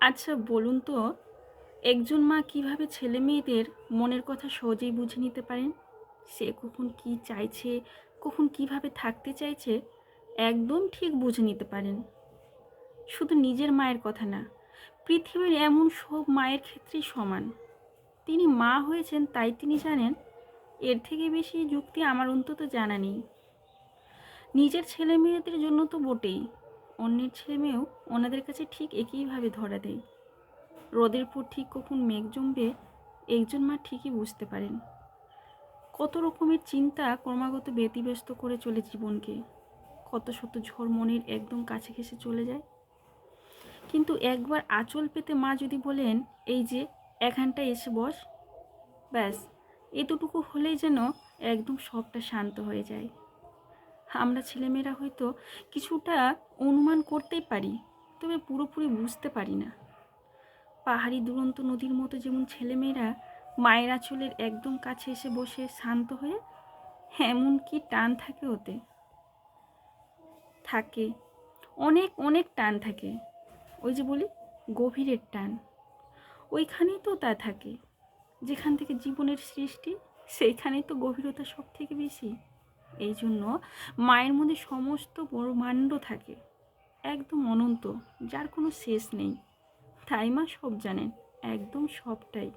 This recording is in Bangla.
আচ্ছা বলুন তো, একজন মা কিভাবে ছেলেমেয়েদের মনের কথা সহজেই বুঝে নিতে পারেন? সে কখন কি চাইছে, কখন কিভাবে থাকতে চাইছে, একদম ঠিক বুঝে নিতে পারেন। শুধু নিজের মায়ের কথা না, পৃথিবীর এমন সব মায়ের ক্ষেত্রেই সমান। তিনি মা হয়েছেন তাই তিনি জানেন, এর থেকে বেশি যুক্তি আমার অন্তত জানা নেই। নিজের ছেলে মেয়েদের জন্য তো বটেই, অন্যের ছেলে মেয়েও ওনাদের কাছে ঠিক একইভাবে ধরা দেয়। রোদের পর ঠিক কখন মেঘ জমবে, একজন মা ঠিকই বুঝতে পারেন। কত রকমের চিন্তা ক্রমাগত ব্যতিব্যস্ত করে চলে জীবনকে, কত শত ঝড় মনের একদম কাছে ঘেঁষে চলে যায়। কিন্তু একবার আঁচল পেতে মা যদি বলেন, এই যে এখানটায় এসে বস, ব্যাস এতটুকু হলেই যেন একদম সবটা শান্ত হয়ে যায়। আমরা ছেলেমেয়েরা হয়তো কিছুটা অনুমান করতেই পারি, তবে পুরোপুরি বুঝতে পারি না। পাহাড়ি দুরন্ত নদীর মতো যেমন ছেলেমেয়েরা মায়ের আঁচলের একদম কাছে এসে বসে শান্ত হয়ে, এমন কি টান থাকে ওতে, থাকে অনেক অনেক টান থাকে। ওই যে বলি, গভীরের টান, ওইখানেই তো তা থাকে। যেখান থেকে জীবনের সৃষ্টি, সেইখানেই তো গভীরতা সব থেকে বেশি। এই জন্য মায়ের মধ্যে সমস্ত ব্রহ্মাণ্ড থাকে, একদম অনন্ত, যার কোনো শেষ নেই। তাই মা সব জানেন, একদম সবটাই।